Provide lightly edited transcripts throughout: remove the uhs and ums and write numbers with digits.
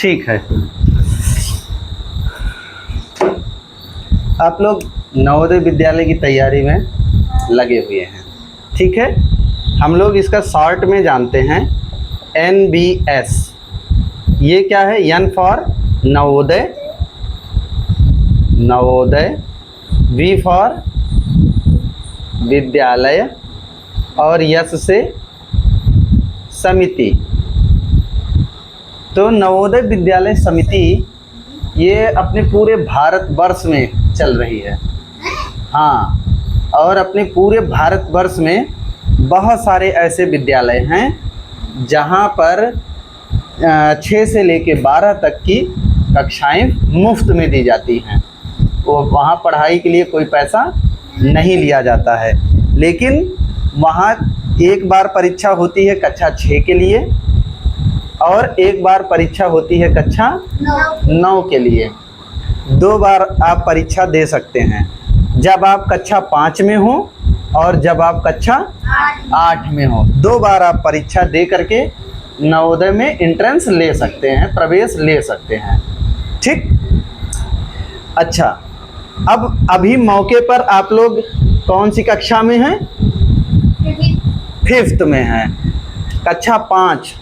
ठीक है, आप लोग नवोदय विद्यालय की तैयारी में लगे हुए हैं। ठीक है, हम लोग इसका शॉर्ट में जानते हैं NBS। ये क्या है? N for Navodaya, Navodaya, V for विद्यालय और S से समिति। तो नवोदय विद्यालय समिति ये अपने पूरे भारतवर्ष में चल रही है। हाँ, और अपने पूरे भारतवर्ष में बहुत सारे ऐसे विद्यालय हैं जहाँ पर 6 से लेके 12 तक की कक्षाएं मुफ्त में दी जाती हैं। वो वहाँ पढ़ाई के लिए कोई पैसा नहीं लिया जाता है, लेकिन वहाँ एक बार परीक्षा होती है कक्षा 6 के लिए और एक बार परीक्षा होती है कक्षा 9 के लिए। 2 बार आप परीक्षा दे सकते हैं, जब आप कक्षा 5 में हो और जब आप कक्षा 8 में हो। 2 बार आप परीक्षा दे करके नवोदय में एंट्रेंस ले सकते हैं, प्रवेश ले सकते हैं। ठीक, अच्छा, अब अभी मौके पर आप लोग कौन सी कक्षा में हैं? 5th में हैं, कक्षा 5।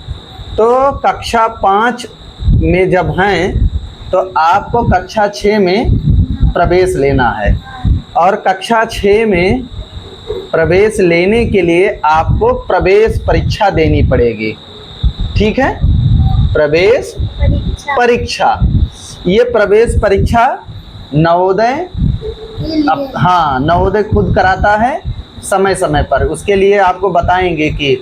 तो कक्षा 5 में जब हैं तो आपको कक्षा 6 में प्रवेश लेना है, और कक्षा 6 में प्रवेश लेने के लिए आपको प्रवेश परीक्षा देनी पड़ेगी। ठीक है, प्रवेश परीक्षा। ये प्रवेश परीक्षा नवोदय हाँ, नवोदय खुद कराता है समय समय पर। उसके लिए आपको बताएंगे कि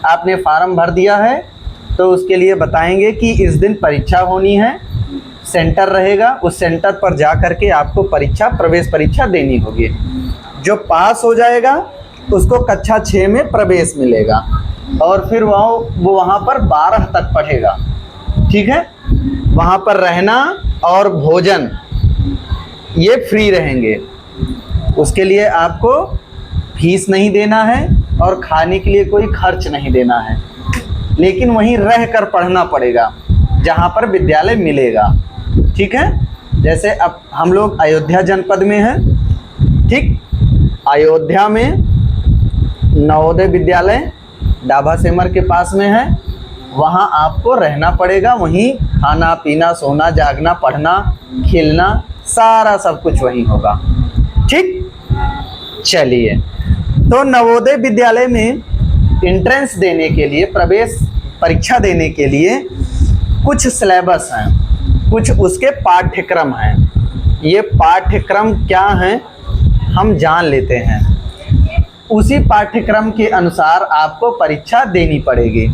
आपने फार्म भर दिया है तो उसके लिए बताएंगे कि इस दिन परीक्षा होनी है, सेंटर रहेगा, उस सेंटर पर जा कर के आपको परीक्षा, प्रवेश परीक्षा देनी होगी। जो पास हो जाएगा उसको कक्षा 6 में प्रवेश मिलेगा और फिर वो वहाँ पर 12 तक पढ़ेगा। ठीक है, वहाँ पर रहना और भोजन ये फ्री रहेंगे। उसके लिए आपको फीस नहीं देना है और खाने के लिए कोई खर्च नहीं देना है, लेकिन वहीं रह कर पढ़ना पड़ेगा जहाँ पर विद्यालय मिलेगा। ठीक है, जैसे अब हम लोग अयोध्या जनपद में हैं। ठीक, अयोध्या में नवोदय विद्यालय डाभा सेमर के पास में है। वहाँ आपको रहना पड़ेगा, वहीं खाना पीना, सोना, जागना, पढ़ना, खेलना, सारा सब कुछ वहीं होगा। ठीक, चलिए, तो नवोदय विद्यालय में एंट्रेंस देने के लिए, प्रवेश परीक्षा देने के लिए कुछ सिलेबस हैं, कुछ उसके पाठ्यक्रम हैं। ये पाठ्यक्रम क्या हैं हम जान लेते हैं। उसी पाठ्यक्रम के अनुसार आपको परीक्षा देनी पड़ेगी।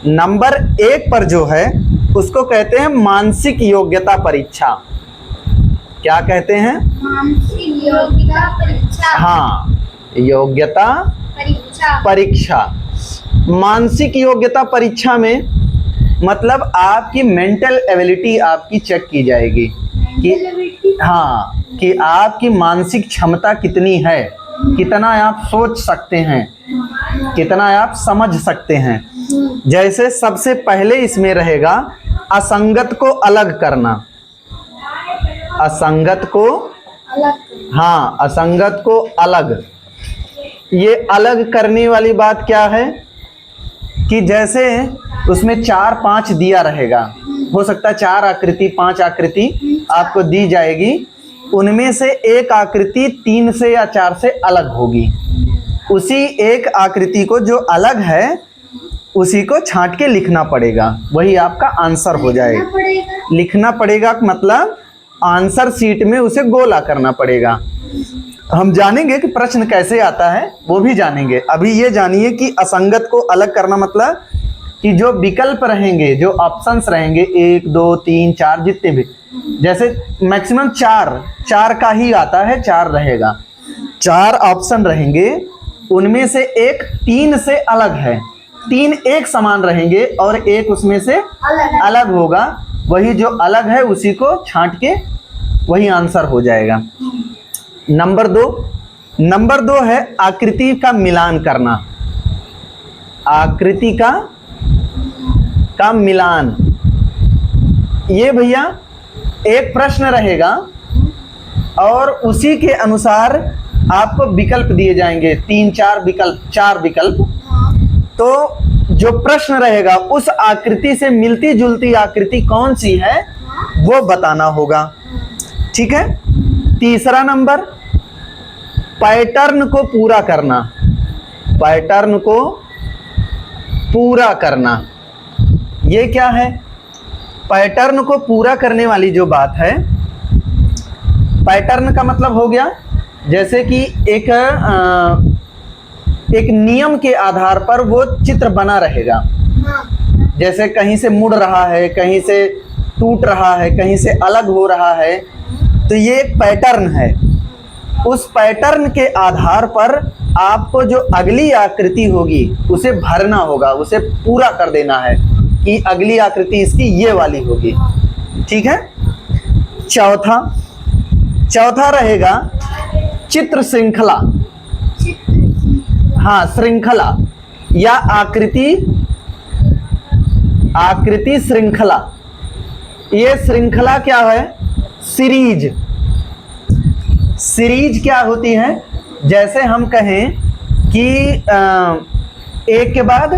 नंबर 1 पर जो है उसको कहते हैं मानसिक योग्यता परीक्षा। क्या कहते हैं? मानसिक योग्यता परीक्षा। हाँ, योग्यता परीक्षा। मानसिक योग्यता परीक्षा में मतलब आपकी मेंटल एबिलिटी आपकी चेक की जाएगी कि हाँ, कि आपकी मानसिक क्षमता कितनी है, कितना आप सोच सकते हैं, कितना आप समझ सकते हैं। जैसे सबसे पहले इसमें रहेगा असंगत को अलग करना। असंगत को हाँ, असंगत को अलग। ये अलग करने वाली बात क्या है कि जैसे उसमें 4-5 दिया रहेगा, हो सकता है 4 आकृति 5 आकृति आपको दी जाएगी, उनमें से एक आकृति 3 से या 4 से अलग होगी। उसी एक आकृति को जो अलग है उसी को छांट के लिखना पड़ेगा, वही आपका आंसर हो जाएगा। लिखना पड़ेगा मतलब आंसर शीट में उसे गोला करना पड़ेगा। हम जानेंगे कि प्रश्न कैसे आता है, वो भी जानेंगे। अभी ये जानिए कि असंगत को अलग करना मतलब कि जो विकल्प रहेंगे, जो ऑप्शंस रहेंगे 1 2 3 4 जितने भी, जैसे मैक्सिमम 4 का ही आता है, 4 रहेगा, 4 ऑप्शन रहेंगे, उनमें से एक 3 से अलग है, 3 एक समान रहेंगे और एक उसमें से अलग होगा। वही जो अलग है उसी को छांट के वही आंसर हो जाएगा। नंबर 2 है आकृति का मिलान करना। आकृति का मिलान ये भैया एक प्रश्न रहेगा और उसी के अनुसार आपको विकल्प दिए जाएंगे, 3-4 विकल्प, 4 विकल्प। हाँ। तो जो प्रश्न रहेगा उस आकृति से मिलती जुलती आकृति कौन सी है वो बताना होगा। ठीक है। तीसरा नंबर, पैटर्न को पूरा करना। पैटर्न को पूरा करना, ये क्या है? पैटर्न को पूरा करने वाली जो बात है, पैटर्न का मतलब हो गया जैसे कि एक नियम के आधार पर वो चित्र बना रहेगा। हाँ। जैसे कहीं से मुड़ रहा है, कहीं से टूट रहा है, कहीं से अलग हो रहा है, तो ये एक पैटर्न है। उस पैटर्न के आधार पर आपको जो अगली आकृति होगी उसे भरना होगा, उसे पूरा कर देना है कि अगली आकृति इसकी ये वाली होगी। ठीक है। चौथा रहेगा चित्र श्रृंखला। हाँ, श्रृंखला या आकृति श्रृंखला। ये श्रृंखला क्या है? सीरीज क्या होती है? जैसे हम कहें कि एक के बाद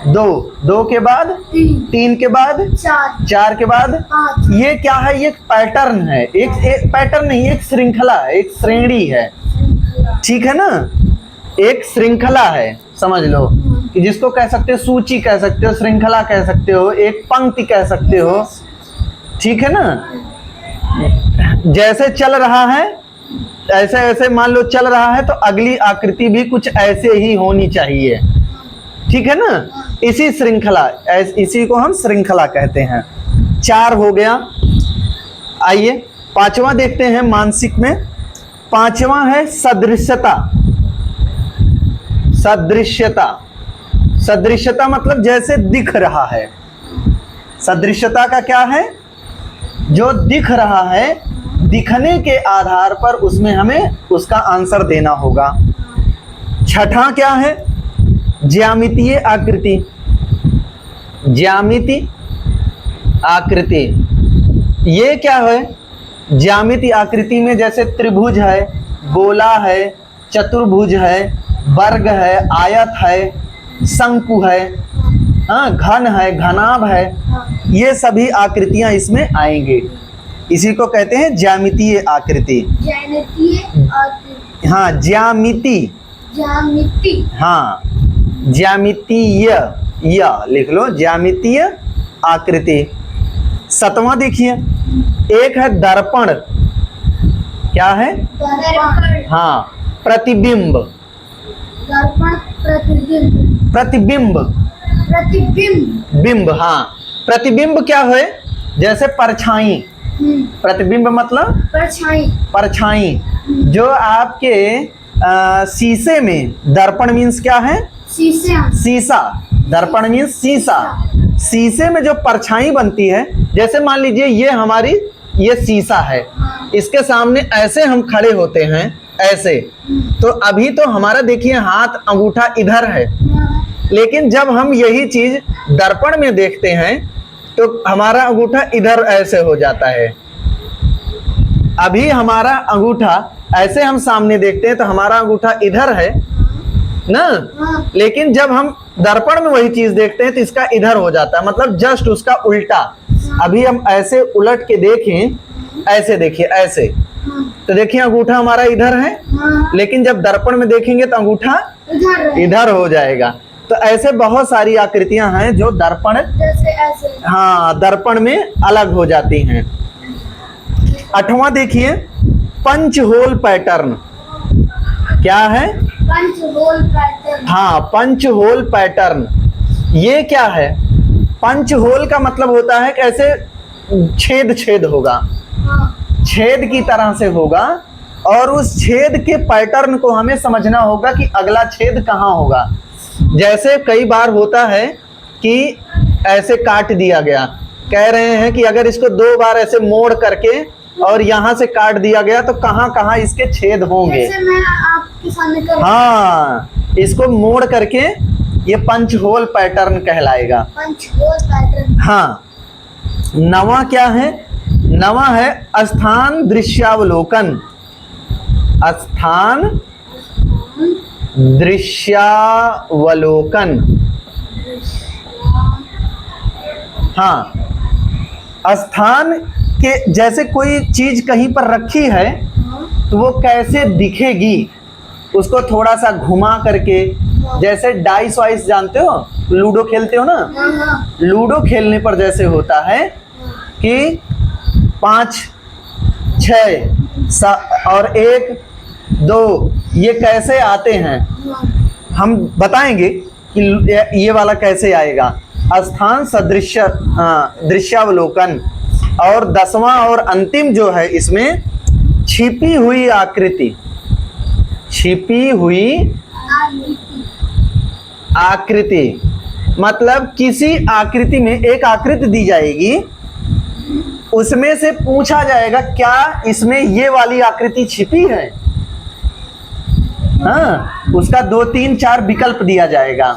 दो, दो के बाद तीन के बाद चार के बाद पाँच। ये क्या है? ये पैटर्न है। एक पैटर्न नहीं, एक श्रृंखला है, एक श्रेणी है। ठीक है ना? एक श्रृंखला है, समझ लो कि जिसको कह सकते हो सूची, कह सकते हो श्रृंखला, कह सकते हो एक पंक्ति, कह सकते हो। ठीक है ना? जैसे चल रहा है ऐसे ऐसे मान लो चल रहा है, तो अगली आकृति भी कुछ ऐसे ही होनी चाहिए। ठीक है ना? इसी श्रृंखला, इसी को हम श्रृंखला कहते हैं। 4 हो गया। आइए 5वां देखते हैं मानसिक में। 5वां है सदृश्यता। सदृश्यता मतलब जैसे दिख रहा है। सदृश्यता का क्या है? जो दिख रहा है, दिखने के आधार पर उसमें हमें उसका आंसर देना होगा। 6वां क्या है? ज्यामितीय आकृति। ज्यामिति आकृति ये क्या है? ज्यामितीय आकृति में जैसे त्रिभुज है, गोला है, चतुर्भुज है, वर्ग है, आयत है, शंकु है, घन है, घनाभ है, ये सभी आकृतियां इसमें आएंगे। इसी को कहते हैं ज्यामितीय आकृति। हाँ, ज्यामिति। हाँ, ज्यामितीय, या लिख लो, ज्यामितीय आकृति। 7वां देखिए, एक है दर्पण। क्या है? हाँ, प्रतिबिंब। प्रतिबिंब। बिंब। हाँ, प्रतिबिंब क्या है? जैसे परछाई। प्रतिबिंब मतलब परछाई। जो आपके शीशे में, दर्पण मीन्स क्या है? शीशा। दर्पण मीन्स शीशा। शीशे में जो परछाई बनती है, जैसे मान लीजिए ये शीशा है, इसके सामने ऐसे हम खड़े होते हैं, ऐसे। तो अभी तो हमारा देखिए हाथ अंगूठा इधर है, लेकिन जब हम यही चीज दर्पण में देखते हैं तो हमारा अंगूठा इधर ऐसे हो जाता है। अभी हमारा अंगूठा ऐसे हम सामने देखते हैं तो हमारा अंगूठा इधर है ना, लेकिन जब हम दर्पण में वही चीज देखते हैं तो इसका इधर हो जाता है, मतलब जस्ट उसका उल्टा। अभी हम ऐसे उलट के देखें, ऐसे देखिए, ऐसे, तो देखिए अंगूठा हमारा इधर है, लेकिन जब दर्पण में देखेंगे तो अंगूठा इधर हो जाएगा। तो ऐसे बहुत सारी आकृतियां हैं जो दर्पण, हाँ, दर्पण में अलग हो जाती हैं। 8वां देखिए, पंच होल पैटर्न। क्या है? Punch hole pattern. हाँ, पंच होल पैटर्न। ये क्या है? पंच होल का मतलब होता है कि ऐसे छेद होगा, छेद की तरह से होगा, और उस छेद के पैटर्न को हमें समझना होगा कि अगला छेद कहाँ होगा। जैसे कई बार होता है कि ऐसे काट दिया गया, कह रहे हैं कि अगर इसको 2 बार ऐसे मोड़ करके और यहाँ से काट दिया गया तो कहाँ कहाँ इसके छेद होंगे। जैसे मैं आपके सामने कर, हाँ, इसको मोड़ करके ये पंच होल पैटर्न कहलाएगा। Punch hole pattern. हाँ, नवा क्या है? नवा है स्थान दृश्यावलोकन। स्थान दृश्यावलोकन। हाँ, स्थान के जैसे कोई चीज कहीं पर रखी है तो वो कैसे दिखेगी, उसको थोड़ा सा घुमा करके, जैसे डाइस वाइस जानते हो, लूडो खेलते हो ना, हाँ। लूडो खेलने पर जैसे होता है कि 5 6 और 1 2 ये कैसे आते हैं, हम बताएंगे कि ये वाला कैसे आएगा। स्थान सदृश दृश्यावलोकन। और 10वां और अंतिम जो है इसमें छिपी हुई आकृति। छिपी हुई आकृति मतलब किसी आकृति में एक आकृति दी जाएगी, उसमें से पूछा जाएगा क्या इसमें ये वाली आकृति छिपी है। हाँ, उसका 2 3 4 विकल्प दिया जाएगा।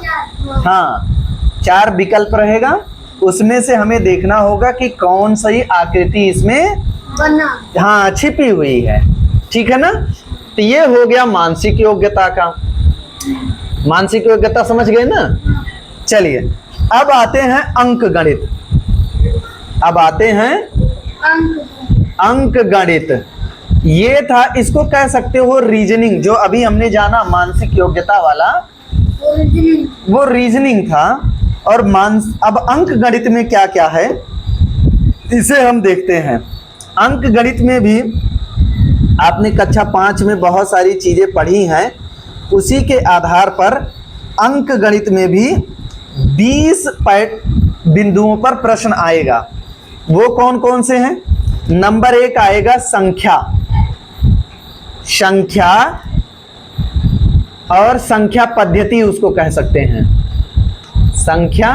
हाँ, 4 विकल्प रहेगा, उसमें से हमें देखना होगा कि कौन सी आकृति इसमें बना। हाँ छिपी हुई है। ठीक है ना। तो ये हो गया मानसिक योग्यता का। मानसिक योग्यता समझ गए ना। चलिए अब आते हैं अंक गणित। अब आते हैं अंक गणित। ये था, इसको कह सकते हो रीजनिंग। जो अभी हमने जाना मानसिक योग्यता वाला वो रीजनिंग था। और अब अंक गणित में क्या क्या है इसे हम देखते हैं। अंक गणित में भी आपने कक्षा 5 में बहुत सारी चीजें पढ़ी हैं, उसी के आधार पर अंक गणित में भी 20 बिंदुओं पर प्रश्न आएगा। वो कौन कौन से हैं? नंबर 1 आएगा संख्या। संख्या और संख्या पद्धति उसको कह सकते हैं। संख्या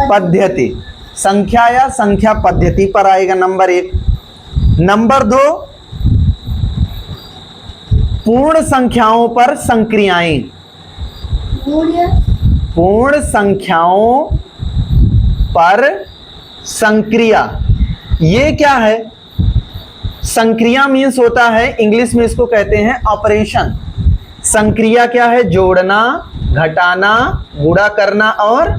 पद्धति, संख्या या संख्या पद्धति पर आएगा नंबर 1। नंबर 2 पूर्ण संख्याओं पर संक्रियाएं। पूर्ण संख्याओं पर संक्रिया, ये क्या है? संक्रिया मीन्स होता है, इंग्लिश में इसको कहते हैं ऑपरेशन। संक्रिया क्या है? जोड़ना, घटाना, गुणा करना और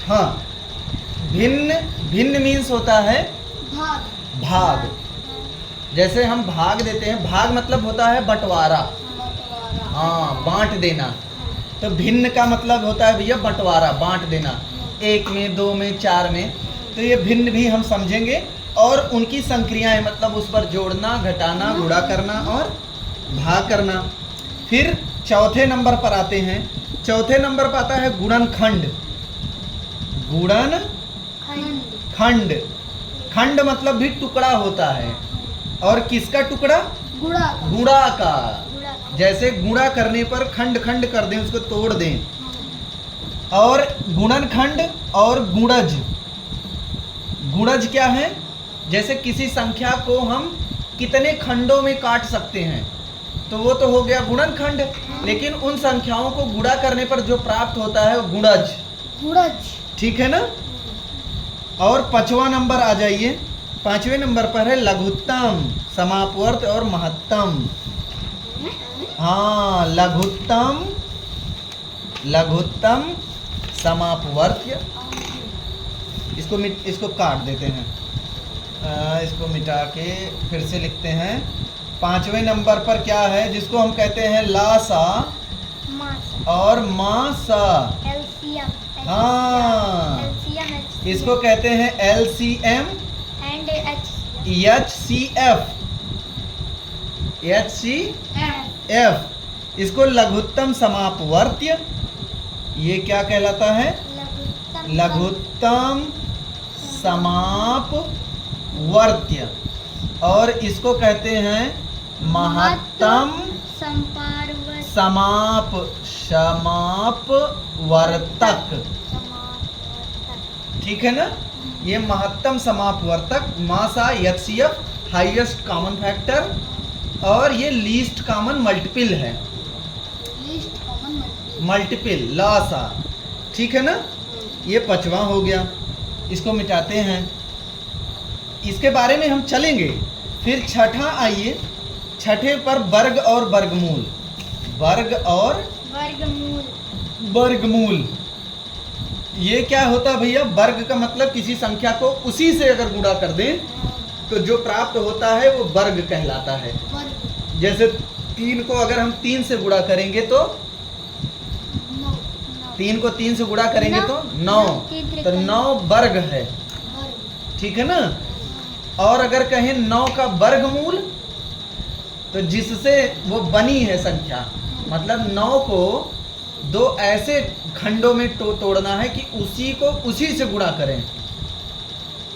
हाँ, भिन्न। भिन्न मीन्स होता है भाग। जैसे हम भाग देते हैं, भाग मतलब होता है बंटवारा। हाँ, बांट देना। तो भिन्न का मतलब होता है भैया बंटवारा, बांट देना, 1 में 2 में 4 में। तो ये भिन्न भी हम समझेंगे। और उनकी संक्रियाएं मतलब उस पर जोड़ना, घटाना, गुणा करना और भाग करना। फिर चौथे नंबर पर आते हैं। चौथे नंबर पर आता है गुणनखंड। गुणनखंड, खंड मतलब भी टुकड़ा होता है। और किसका टुकड़ा? गुणा का। जैसे गुणा करने पर खंड खंड कर दें, उसको तोड़ दें। और गुणनखंड और गुणज। गुणज क्या है? जैसे किसी संख्या को हम कितने खंडों में काट सकते हैं, तो वो तो हो गया गुणनखंड। लेकिन उन संख्याओं को गुणा करने पर जो प्राप्त होता है वो गुणज। गुणज। ठीक है ना। और 5वां नंबर आ जाइए। 5वें नंबर पर है लघुत्तम, समापवर्त और महत्तम। हाँ, लघुत्तम, लघुत्तम, समापवर्त्य। इसको काट देते हैं, इसको मिटा के फिर से लिखते हैं। 5वें नंबर पर क्या है, जिसको हम कहते हैं लासा और मासा। एलसीएम। हाँ, एलसीएम। इसको कहते हैं LCM एंड HCF। HCF। इसको लघुत्तम समापवर्त्य, ये क्या कहलाता है, लघुत्तम समापवर्त्य। और इसको कहते हैं महत्तम समापवर्तक। ठीक है ना। ये महत्तम समापवर्तक, मासा, HCF हाईएस्ट कॉमन फैक्टर, और ये लीस्ट कॉमन मल्टीपल है, मल्टीपल लासा। ठीक है ना। ये 5वां हो गया, इसको मिटाते हैं, इसके बारे में हम चलेंगे। फिर 6ठा आइए। 6ठे पर वर्ग और वर्गमूल। वर्ग और वर्गमूल, ये क्या होता है भैया, वर्ग का मतलब किसी संख्या को उसी से अगर गुणा कर दें तो जो प्राप्त होता है वो वर्ग कहलाता है। जैसे 3 को अगर हम 3 से गुणा करेंगे तो 3 को 3 से गुणा करेंगे तो 9, तो 9 वर्ग है। ठीक है ना। और अगर कहें 9 का वर्गमूल, तो जिससे वो बनी है संख्या, मतलब 9 को 2 ऐसे खंडों में तोड़ना है कि उसी से गुणा करें।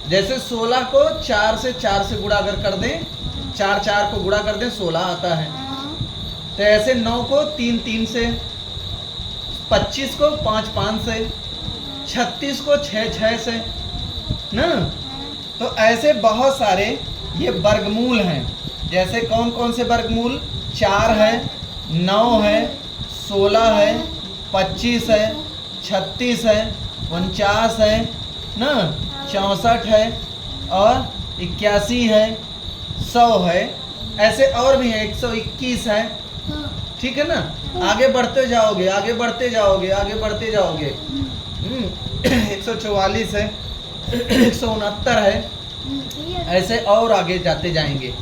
जैसे 16 को 4 से गुणा अगर कर दें, 4 को गुणा कर दें 16 आता है। तो ऐसे 9 को 3 से, 25 को 5 से, 36 को 6 से ना। तो ऐसे बहुत सारे ये वर्गमूल हैं। जैसे कौन कौन से वर्गमूल, 4 है, 9 है, 16 है, 25 है, 36 है, 49 है ना, 64 है और 81 है, 100 है। ऐसे और भी है, 121 है। ठीक है ना। आगे बढ़ते जाओगे, आगे बढ़ते जाओगे, आगे बढ़ते जाओगे। 144 है, 169 है, ऐसे और आगे जाते जाएंगे।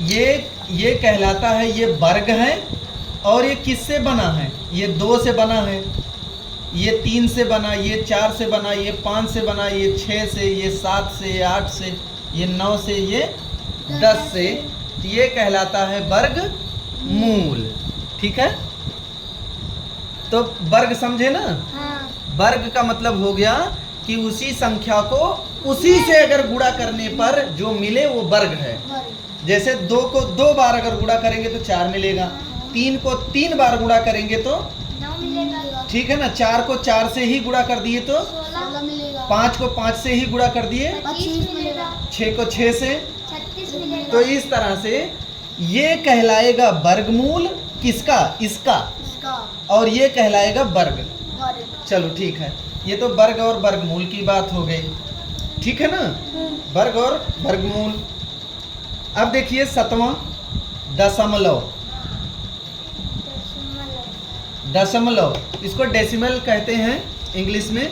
ये कहलाता है, ये वर्ग है। और ये किससे बना है, ये 2 से बना है, ये 3 से बना, ये 4 से बना, ये 5 से बना, ये 6 से, ये 7 से, ये 8 से, ये 9 से, ये 10 से। तो ये कहलाता है वर्गमूल। ठीक है। तो वर्ग समझे ना। वर्ग का मतलब हो गया कि उसी संख्या को उसी से अगर गुणा करने पर जो मिले वो वर्ग है। जैसे 2 को 2 बार अगर गुणा करेंगे तो 4 मिलेगा, 3 को 3 बार गुणा करेंगे तो 9 मिलेगा। ठीक है ना। 4 को 4 से ही गुणा कर दिए तो 16 मिलेगा। 5 को 5 से ही गुणा कर दिए, 25 मिलेगा। 6 को 6 से, 36 मिलेगा। तो इस तरह से ये कहलाएगा वर्गमूल किसका, इसका, और ये कहलाएगा वर्ग। चलो ठीक है, ये तो वर्ग और वर्गमूल की बात हो गई। ठीक है ना, वर्ग और वर्गमूल। अब देखिए 7वां, दशमलव। दशमलव, इसको डेसिमल कहते हैं इंग्लिश में।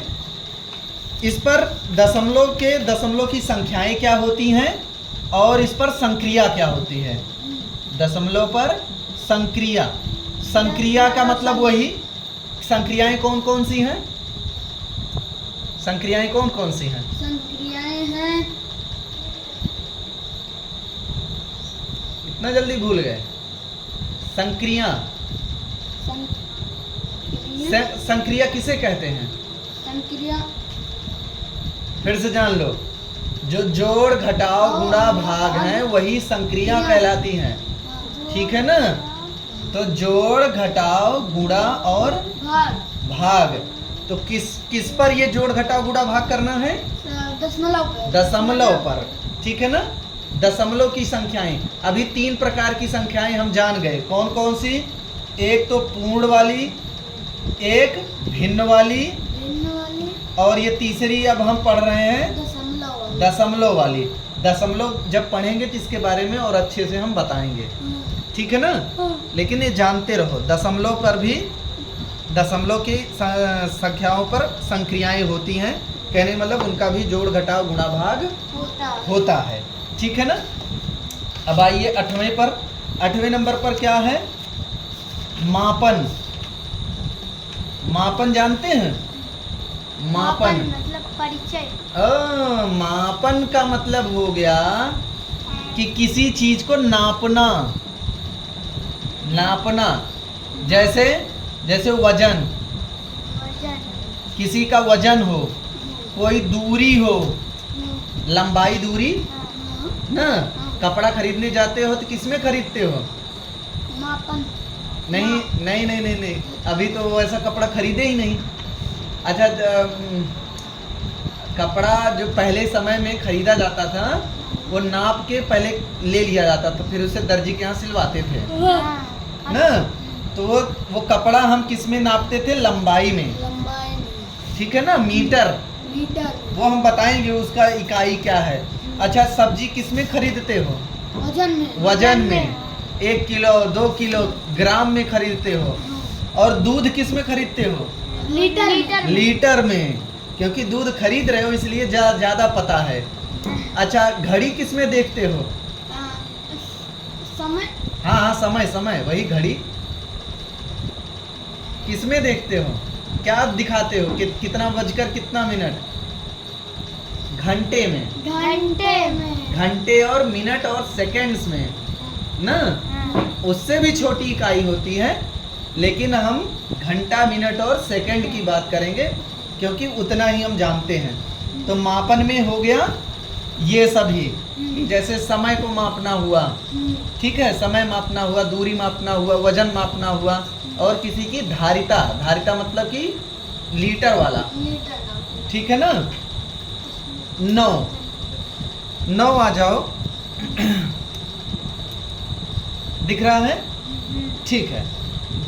इस पर दशमलव की संख्याएं क्या होती हैं और इस पर संक्रिया क्या होती है। दशमलव पर संक्रिया, संक्रिया का मतलब वही, संक्रियाएं कौन कौन सी हैं, संक्रियाएं कौन कौन सी हैं। संक्रियाएं हैं, इतना जल्दी भूल गए। संक्रिया, संक्रिया किसे कहते हैं, संक्रिया फिर से जान लो। जो जोड़ घटाव गुणा भाग हैं वही संक्रिया कहलाती हैं। ठीक है ना। तो जोड़ घटाव गुणा और भाग, तो किस पर ये जोड़ घटाव गुणा भाग करना है, दशमलव पर। दशमलव पर। ठीक है ना। दशमलव की संख्याएं। अभी 3 प्रकार की संख्याएं हम जान गए, कौन कौन सी? एक तो पूर्ण वाली, एक भिन्न वाली, भिन्न वाली, और ये तीसरी अब हम पढ़ रहे हैं दशमलव वाली। दशमलव वाली। दशमलव जब पढ़ेंगे तो इसके बारे में और अच्छे से हम बताएंगे, ठीक है ना? लेकिन ये जानते रहो, दशमलव पर भी, दशमलव की संख्याओं पर संक्रियाएं होती हैं, कहने मतलब उनका भी जोड़ घटाव गुणा भाग होता है, ठीक है ना? अब आइए 8वें पर। 8वें नंबर पर क्या है? मापन। मापन जानते हैं? मापन मतलब परिचय। मापन का मतलब हो गया कि किसी चीज को नापना। नापना जैसे जैसे वजन, वजन। किसी का वजन हो, कोई दूरी हो, लंबाई दूरी ना। कपड़ा खरीदने जाते हो तो किसमें खरीदते हो? मापन। नहीं नहीं नहीं नहीं नहीं, अभी तो वो ऐसा कपड़ा खरीदे ही नहीं। अच्छा, कपड़ा जो पहले समय में खरीदा जाता था वो नाप के पहले ले लिया जाता था, फिर उसे दर्जी के यहाँ सिलवाते थे ना। तो वो कपड़ा हम किस में नापते थे? लंबाई में, लंबाई में। ठीक है ना? मीटर। मीटर। वो हम बताएंगे उसका इकाई क्या है। अच्छा, सब्जी किस में खरीदते हो? वजन में। वजन में। 1 किलो 2 किलो ग्राम में खरीदते हो। और दूध किस में खरीदते हो? लीटर। लीटर में, क्योंकि दूध खरीद रहे हो इसलिए ज्यादा पता है। अच्छा, घड़ी किस में देखते हो? समय। हाँ हाँ, समय समय, वही घड़ी किस में देखते हो? क्या दिखाते हो कि कितना बजकर कितना मिनट? घंटे में। घंटे में। घंटे और मिनट और सेकंड्स में ना। उससे भी छोटी इकाई होती है, लेकिन हम घंटा, मिनट और सेकंड की बात करेंगे क्योंकि उतना ही हम जानते हैं। तो मापन में हो गया ये सभी, जैसे समय को मापना हुआ, ठीक है, समय मापना हुआ, दूरी मापना हुआ, वजन मापना हुआ, और किसी की धारिता। धारिता मतलब कि लीटर वाला, लीटर। ठीक है ना? 9 आ जाओ। दिख रहा है? ठीक है।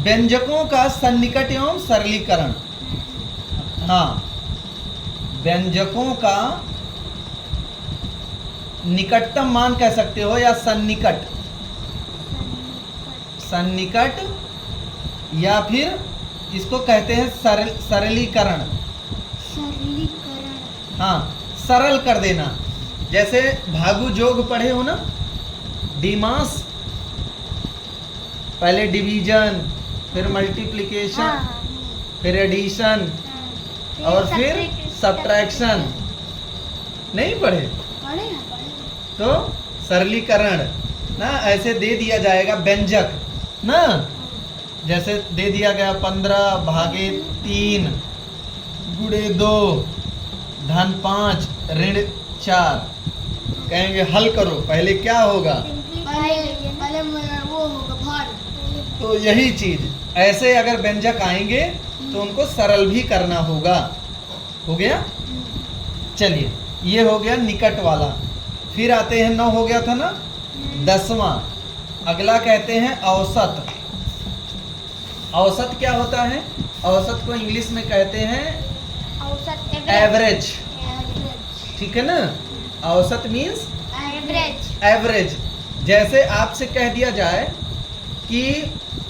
व्यंजकों का सन्निकट एवं सरलीकरण। हाँ, व्यंजकों का निकटतम मान कह सकते हो या सन्निकट। सन्निकट या फिर इसको कहते हैं सरलीकरण। सरलीकरण। हाँ, सरल कर देना। जैसे भागु जोग पढ़े हो ना, डिमास, पहले डिवीजन, फिर मल्टीप्लिकेशन, फिर एडिशन, और फिर सब्ट्रैक्शन। नहीं पढ़े? तो सरलीकरण ना, ऐसे दे दिया जाएगा व्यंजक ना। जैसे दे दिया गया 15 भागे 3 गुणे 2 धन 5 ऋण 4। कहेंगे हल करो, पहले क्या होगा? पहले वो होगा भार। तो यही चीज, ऐसे अगर व्यंजक आएंगे तो उनको सरल भी करना होगा। हो गया? चलिए, ये हो गया निकट वाला। फिर आते हैं 9 हो गया था ना, 10वां। अगला कहते हैं औसत। औसत क्या होता है? औसत को इंग्लिश में कहते हैं औसत। एवरेज, ठीक है ना? औसत मीन्स एवरेज। एवरेज। जैसे आपसे कह दिया जाए कि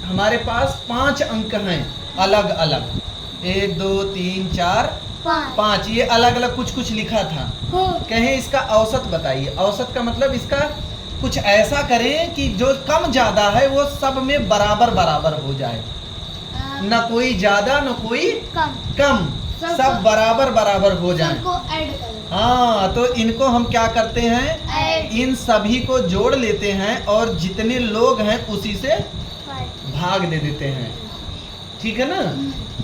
हमारे पास 5 अंक हैं अलग अलग, 1 2 3 4 5, ये अलग अलग कुछ कुछ लिखा था। कहें इसका औसत बताइए। औसत का मतलब इसका कुछ ऐसा करें कि जो कम ज्यादा है वो सब में बराबर बराबर हो जाए, न कोई ज्यादा न कोई कम, सब बराबर बराबर हो जाए। ऐड करें। हाँ, तो इनको हम क्या करते हैं? इन सभी को जोड़ लेते हैं और जितने लोग हैं उसी से भाग दे देते हैं, ठीक है ना?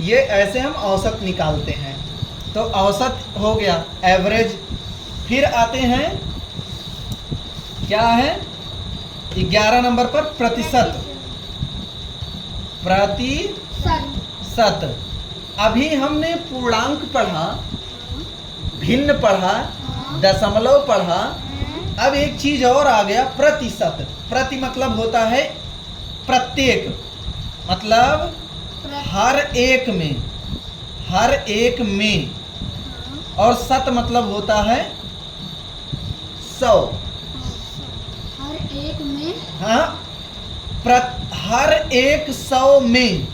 ये ऐसे हम औसत निकालते हैं। तो औसत हो गया, एवरेज। फिर आते हैं, क्या है? 11 नंबर पर प्रतिशत। प्रतिशत। अभी हमने पूर्णांक पढ़ा, भिन्न पढ़ा, दशमलव पढ़ा। अब एक चीज और आ गया, प्रतिशत। प्रति मतलब होता है प्रत्येक, मतलब हर एक में, हर एक में। और शत मतलब होता है 100। हर एक में, हाँ, हर एक 100 में।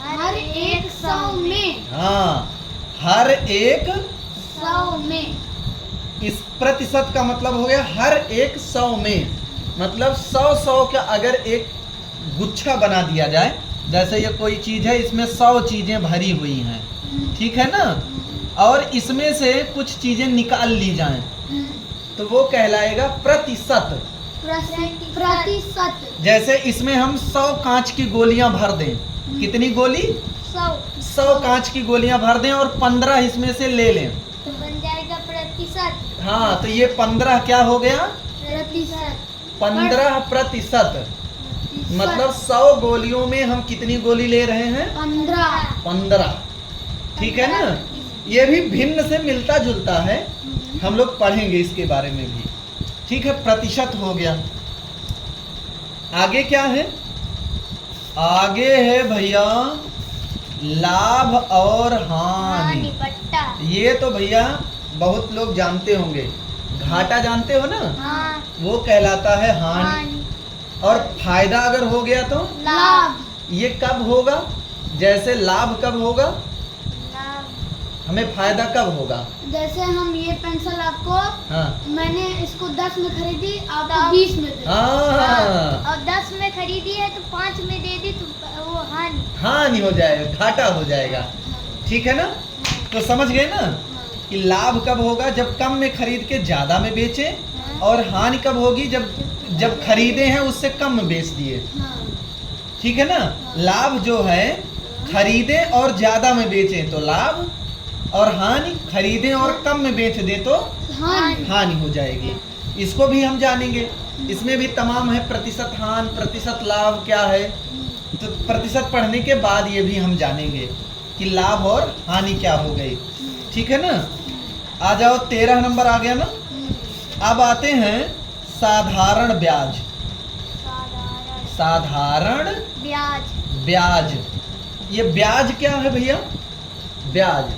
हर एक 100 में, हाँ, हर एक 100 में। इस प्रतिशत का मतलब हो गया हर एक 100 में, मतलब 100 का अगर एक गुच्छा बना दिया जाए, जैसे ये कोई चीज है, इसमें 100 चीजें भरी हुई हैं, ठीक है ना, और इसमें से कुछ चीजें निकाल ली जाएं, तो वो कहलाएगा प्रतिशत। प्रतिशत। जैसे इसमें हम 100 कांच की गोलियां भर दें, कितनी गोली? 100 कांच की गोलियां भर दें और 15 इसमें से ले लें, तो बन जाएगा प्रतिशत। हाँ, तो ये 15 क्या हो गया? प्रतिशत। 15 प्रतिशत। मतलब 100 गोलियों में हम कितनी गोली ले रहे हैं? 15। ठीक है ना, ये भी भिन्न से मिलता जुलता है, हम लोग पढ़ेंगे इसके बारे में भी। ठीक है, प्रतिशत हो गया। आगे क्या है? आगे है भैया लाभ और हानि। बट्टा। ये तो भैया बहुत लोग जानते होंगे। घाटा जानते हो ना, हाँ। वो कहलाता है हानि। और फायदा अगर हो गया तो लाभ। ये कब होगा? जैसे लाभ कब होगा? लाभ। हमें फायदा कब होगा? जैसे हम ये पेंसिल आपको, हाँ मैंने इसको 10 में खरीदी, आपको 20 में दे दी। हाँ, और 10 में खरीदी है तो 5 में दे दी, तो वो हानि। हानि हो जाएगा, घाटा हो जाएगा। ठीक है ना, तो समझ गए ना कि लाभ कब होगा? जब कम में खरीद के ज्यादा में बेचे, और हानि कब होगी? जब खरीदे हैं उससे कम में बेच दिए। ठीक है ना, लाभ जो है खरीदे और ज्यादा में बेचे तो लाभ, और हानि खरीदे और कम में बेच दे तो हानि हो जाएगी। इसको भी हम जानेंगे, इसमें भी तमाम है, प्रतिशत हानि, प्रतिशत लाभ क्या है, तो प्रतिशत पढ़ने के बाद ये भी हम जानेंगे कि लाभ और हानि क्या हो गई। ठीक है ना, आ जाओ, 13 नंबर आ गया ना। अब आते हैं साधारण ब्याज। साधारण ब्याज। ब्याज, ये ब्याज क्या है भैया? ब्याज,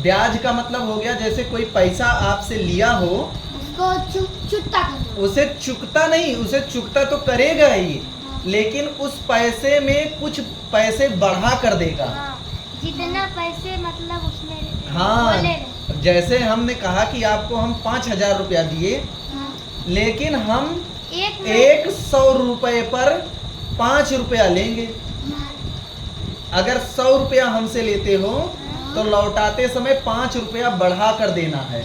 ब्याज का मतलब हो गया जैसे कोई पैसा आपसे लिया हो, उसको चुकता करना। उसे चुकता नहीं, उसे चुकता तो करेगा ही, लेकिन उस पैसे में कुछ पैसे बढ़ा कर देगा। जितना पैसे मतलब उसमें। हाँ, जैसे हमने कहा कि आपको हम 5,000 रुपया दिए, लेकिन हम 100 रुपये पर 5 रुपया लेंगे। अगर 100 रुपया हमसे लेते हो तो लौटाते समय 5 रुपया बढ़ा कर देना है।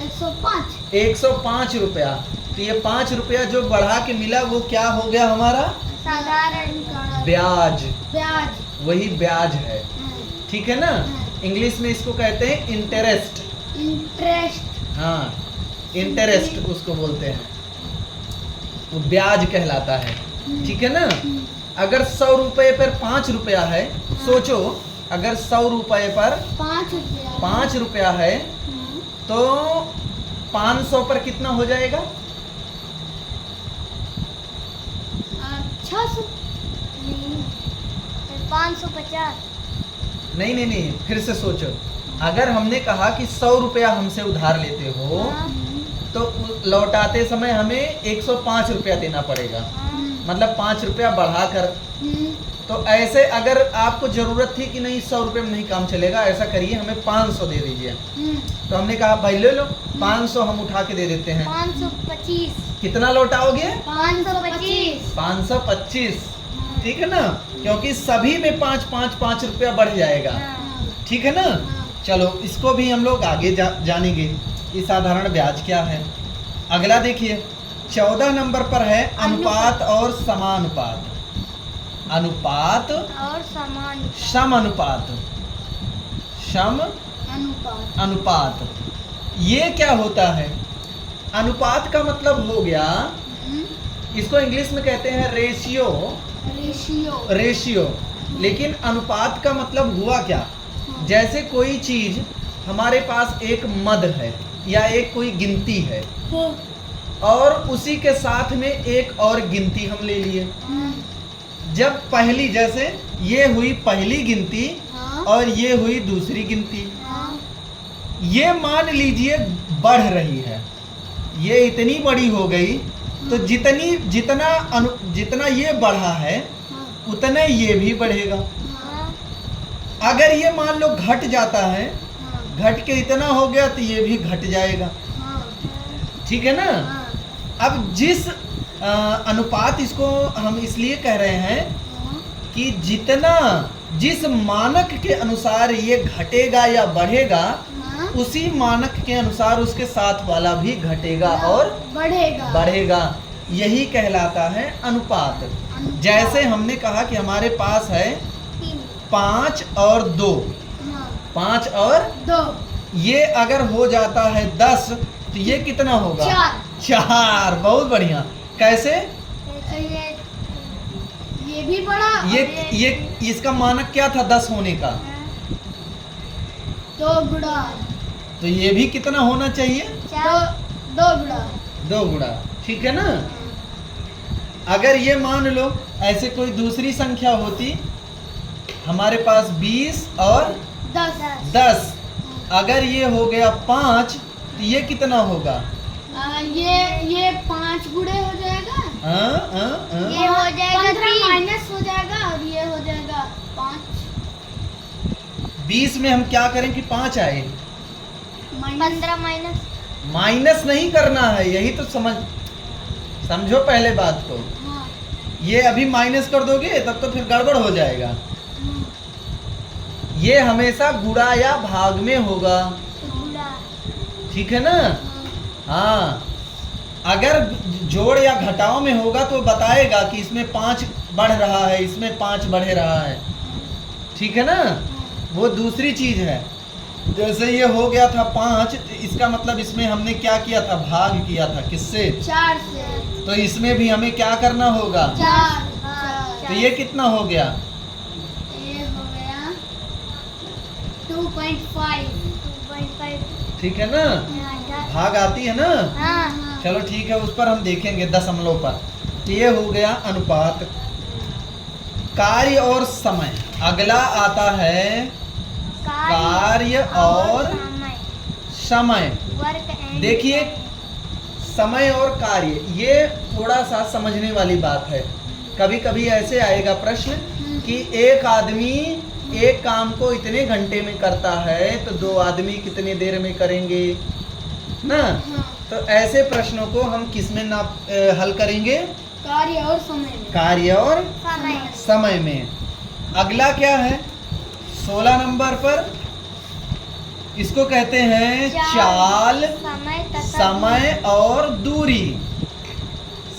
105 रुपया। तो ये 5 रुपया जो बढ़ा के मिला वो क्या हो गया हमारा? साधारण ब्याज। ब्याज, वही ब्याज है। ठीक है ना, इंग्लिश में इसको कहते हैं इंटरेस्ट। इंटरेस्ट। हाँ, इंटरेस्ट उसको बोलते हैं, वो ब्याज कहलाता है। ठीक है ना, अगर 100 रुपये पर 5 रुपया है, सोचो अगर 100 रुपये पर 5 रुपया है तो 500 पर कितना हो जाएगा? 600। 550। नहीं, फिर से सोचो, अगर हमने कहा कि 100 रुपया हमसे उधार लेते हो तो लौटाते समय हमें 105 रुपया देना पड़ेगा, मतलब 5 रुपया बढ़ाकर। तो ऐसे अगर आपको जरूरत थी कि नहीं 100 रुपये में नहीं काम चलेगा, ऐसा करिए हमें 500 दे दीजिए, तो हमने कहा भाई ले लो 500 हम उठा के दे देते हैं। 525। कितना लौटाओगे? 525। 525। ठीक है ना, क्योंकि सभी में 5 रुपया बढ़ जाएगा। ठीक है ना, चलो इसको भी हम लोग आगे जानेंगे ये साधारण ब्याज क्या है। अगला देखिए, 14 नंबर पर है अनुपात और समानुपात। अनुपात और समान। सम अनुपात। सम अनुपात, ये क्या होता है? अनुपात का मतलब हो गया, इसको इंग्लिश में कहते हैं रेशियो। रेशियो, लेकिन अनुपात का मतलब हुआ क्या? जैसे कोई चीज हमारे पास एक मद है या एक कोई गिनती है, और उसी के साथ में एक और गिनती हम ले लिए। जब पहली, जैसे ये हुई पहली गिनती हाँ। और ये हुई दूसरी गिनती, हाँ। ये मान लीजिए बढ़ रही है, ये इतनी बड़ी हो गई, तो जितना ये बढ़ा है उतना ये भी बढ़ेगा। हाँ। अगर ये मान लो घट जाता है, हाँ। घट के इतना हो गया तो ये भी घट जाएगा। हाँ। ठीक है ना। हाँ। अब जिस अनुपात, इसको हम इसलिए कह रहे हैं कि जिस मानक के अनुसार ये घटेगा या बढ़ेगा, हाँ। उसी मानक के अनुसार उसके साथ वाला भी घटेगा और बढ़ेगा। यही कहलाता है अनुपात। जैसे हमने कहा कि हमारे पास है 5 और 2, 5 और 2, ये अगर हो जाता है 10 तो ये कितना होगा? 4। बहुत बढ़िया। कैसे? ये भी बड़ा, ये इसका मानक क्या था 10 होने का? 2 गुणा, तो ये भी कितना होना चाहिए? 2 गुणा। 2 गुणा। ठीक है ना। अगर ये मान लो ऐसे कोई दूसरी संख्या होती, हमारे पास 20 और 10, अगर ये हो गया 5 तो ये कितना होगा? ये 5 गुणे हो जाएगा। ये हो जाएगा 15 माइनस हो जाएगा और ये हो जाएगा 5। 20 में हम क्या करें कि 5 आए? 15 माइनस, माइनस नहीं करना है, यही तो समझो पहले बात को। हाँ। ये अभी माइनस कर दोगे तब तो फिर गड़बड़ हो जाएगा। हाँ। ये हमेशा गुणा या भाग में होगा। गुणा। ठीक है ना। हाँ, अगर जोड़ या घटाव में होगा तो बताएगा कि इसमें 5 बढ़ रहा है, इसमें 5 बढ़ रहा है। ठीक है ना। वो दूसरी चीज है। जैसे ये हो गया था 5, तो इसका मतलब इसमें हमने क्या किया था? भाग किया था। किससे? 4 से। तो इसमें भी हमें क्या करना होगा? 4। तो ये कितना हो गया? ये हो गया 2.5। ठीक है ना। भाग आती है ना। हाँ। चलो ठीक है, उस पर हम देखेंगे दशमलव पर। तो ये हो गया अनुपात। कार्य और समय। अगला आता है कार्य और समय। देखिए, समय और कार्य, ये थोड़ा सा समझने वाली बात है। कभी कभी ऐसे आएगा प्रश्न कि एक आदमी एक काम को इतने घंटे में करता है तो 2 आदमी कितने देर में करेंगे ना। तो ऐसे प्रश्नों को हम किस में हल करेंगे? कार्य और समय में। कार्य और समय में। अगला क्या है 16 नंबर पर? इसको कहते हैं चाल, समय और दूरी।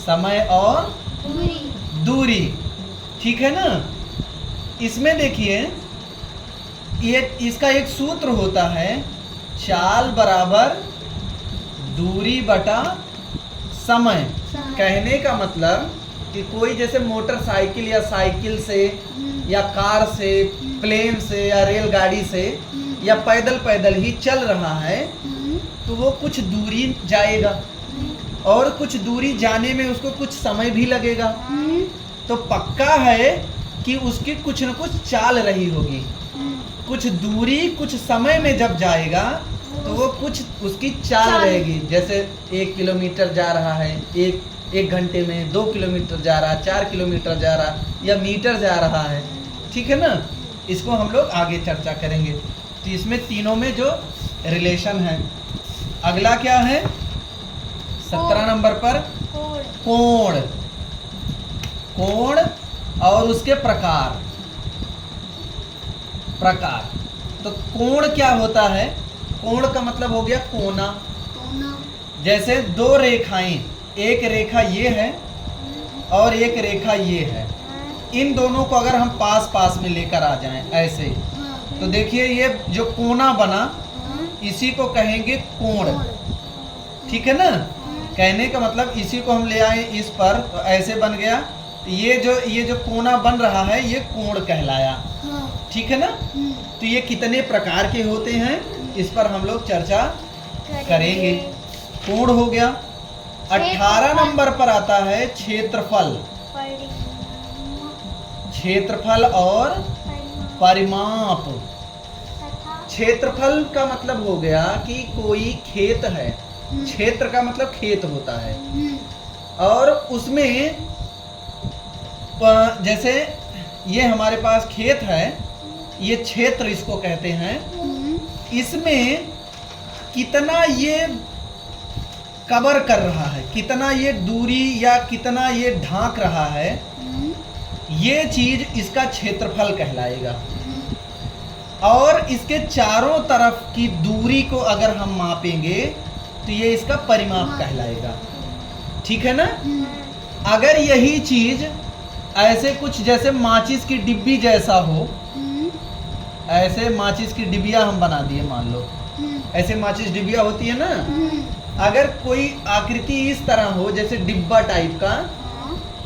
समय और दूरी। ठीक है ना। इसमें देखिए, ये इसका एक सूत्र होता है, चाल बराबर दूरी बटा समय। कहने का मतलब कि कोई जैसे मोटरसाइकिल या साइकिल से या कार से, प्लेन से या रेलगाड़ी से या पैदल ही चल रहा है, तो वो कुछ दूरी जाएगा और कुछ दूरी जाने में उसको कुछ समय भी लगेगा। तो पक्का है कि उसकी कुछ न कुछ चाल रही होगी। कुछ दूरी कुछ समय में जब जाएगा तो वो कुछ उसकी चाल रहेगी। जैसे 1 किलोमीटर जा रहा है एक घंटे में, 2 किलोमीटर जा रहा है, 4 किलोमीटर जा रहा है या मीटर जा रहा है। ठीक है ना। इसको हम लोग आगे चर्चा करेंगे। तो इसमें तीनों में जो रिलेशन है। अगला क्या है 17 नंबर पर? कोण। कोण और उसके प्रकार। तो कोण क्या होता है? कोण का मतलब हो गया कोना। जैसे 2 रेखाएं, एक रेखा ये है और एक रेखा ये है, इन दोनों को अगर हम पास पास में लेकर आ जाएं ऐसे, तो देखिए ये जो कोना बना इसी को कहेंगे कोण। ठीक है ना। कहने का मतलब इसी को हम ले आए इस पर, तो ऐसे बन गया। ये जो कोना बन रहा है ये कोण कहलाया। ठीक है ना। तो ये कितने प्रकार के होते हैं इस पर हम लोग चर्चा करेंगे। कोण हो गया, 18 नंबर पर आता है क्षेत्रफल। क्षेत्रफल और परिमाप। क्षेत्रफल का मतलब हो गया कि कोई खेत है, क्षेत्र का मतलब खेत होता है, और उसमें जैसे ये हमारे पास खेत है, ये क्षेत्र इसको कहते हैं। इसमें कितना ये कवर कर रहा है, कितना ये दूरी या कितना ये ढांक रहा है, ये चीज इसका क्षेत्रफल कहलाएगा। और इसके चारों तरफ की दूरी को अगर हम मापेंगे तो ये इसका परिमाप कहलाएगा। ठीक है ना। अगर यही चीज ऐसे कुछ जैसे माचिस की डिब्बी जैसा हो, ऐसे माचिस की डिबिया हम बना दिए, मान लो ऐसे माचिस डिबिया होती है ना, अगर कोई आकृति इस तरह हो जैसे डिब्बा टाइप का,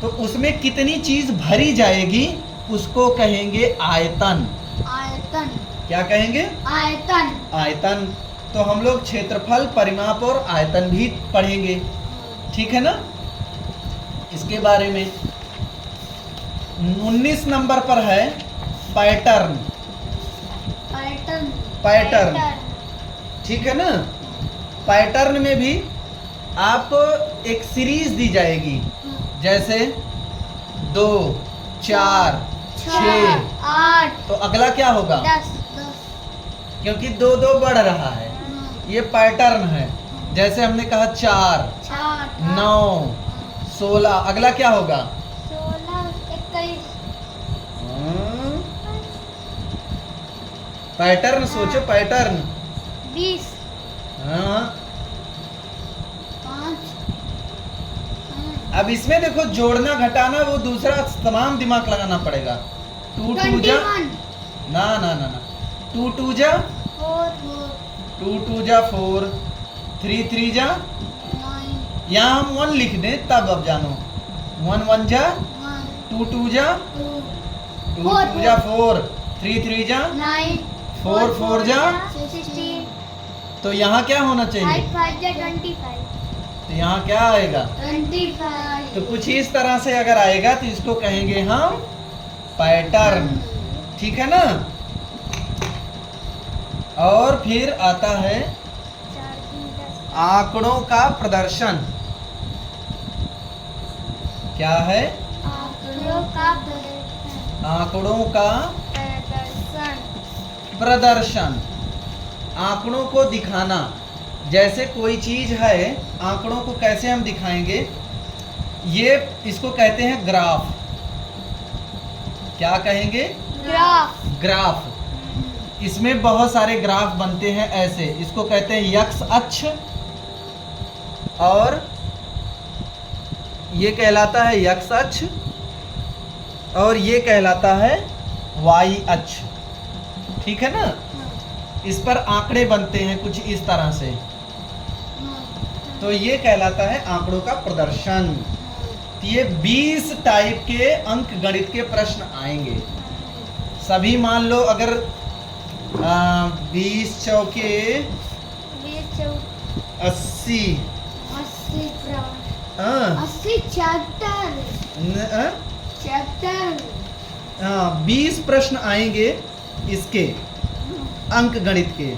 तो उसमें कितनी चीज भरी जाएगी उसको कहेंगे आयतन। आयतन। क्या कहेंगे? आयतन। आयतन। तो हम लोग क्षेत्रफल, परिमाप और आयतन भी पढ़ेंगे। ठीक है ना। इसके बारे में 19 नंबर पर है पैटर्न। पैटर्न। पैटर्न। ठीक है ना। पैटर्न में भी आपको एक सीरीज दी जाएगी, जैसे 2, 4, 6, 8। तो अगला क्या होगा? 10। क्योंकि 2 बढ़ रहा है, ये पैटर्न है। जैसे हमने कहा 4, 9, 16, अगला क्या होगा? 16, 21। पैटर्न सोचो, पैटर्न। 20। हाँ। 5। अब इसमें देखो जोड़ना घटाना वो दूसरा तमाम दिमाग लगाना पड़ेगा। 2 2 जा, ना ना ना ना, 2 2 जा 2 2 जा 4, 3 3 जा 9। यहाँ हम 1 लिख दें तब अब जानो। 1 1 जा 2 2 जा 2 2 जा 4, 3 3 जा 9, 4 4 जा 16, तो यहाँ क्या होना चाहिए? 5 5 जा 25, तो यहाँ क्या आएगा? 25। तो कुछ इस तरह से अगर आएगा तो इसको कहेंगे हम पैटर्न। ठीक है ना। और फिर आता है 4 3 10। आंकड़ों का प्रदर्शन। क्या है? आंकड़ों का प्रदर्शन। आंकड़ों का प्रदर्शन। आंकड़ों को दिखाना। जैसे कोई चीज है, आंकड़ों को कैसे हम दिखाएंगे? ये इसको कहते हैं ग्राफ। क्या कहेंगे? ग्राफ। ग्राफ। इसमें बहुत सारे ग्राफ बनते हैं ऐसे, इसको कहते हैं एक्स अक्ष, और ये कहलाता है एक्स अक्ष, और ये कहलाता है वाई अक्ष। ठीक है ना। इस पर आंकड़े बनते हैं कुछ इस तरह से, तो ये कहलाता है आंकड़ों का प्रदर्शन। तो ये 20 टाइप के अंक गणित के प्रश्न आएंगे। सभी मान लो अगर 20 चौके 80, 80 76। 20 प्रश्न आएंगे इसके अंक गणित के।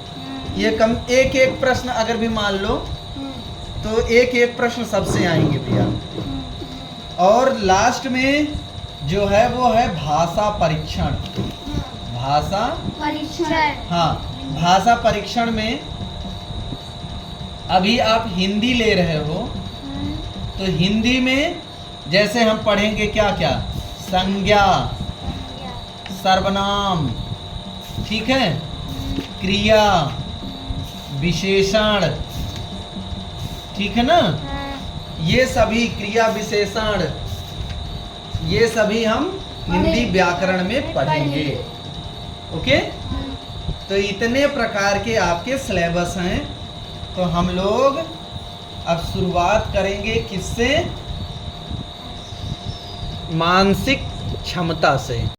ये कम एक एक प्रश्न अगर भी मान लो तो एक एक प्रश्न सबसे आएंगे भैया। और लास्ट में जो है वो है भाषा परीक्षण। भाषा परीक्षण। हाँ, भाषा परीक्षण में अभी आप हिंदी ले रहे हो, तो हिंदी में जैसे हम पढ़ेंगे क्या क्या? संज्ञा, सर्वनाम, ठीक है, क्रिया, विशेषण, ठीक है ना। ये सभी क्रिया, विशेषण, ये सभी हम हिंदी व्याकरण में पढ़ेंगे। ओके। तो इतने प्रकार के आपके सिलेबस हैं। तो हम लोग अब शुरुआत करेंगे किससे? मानसिक क्षमता से।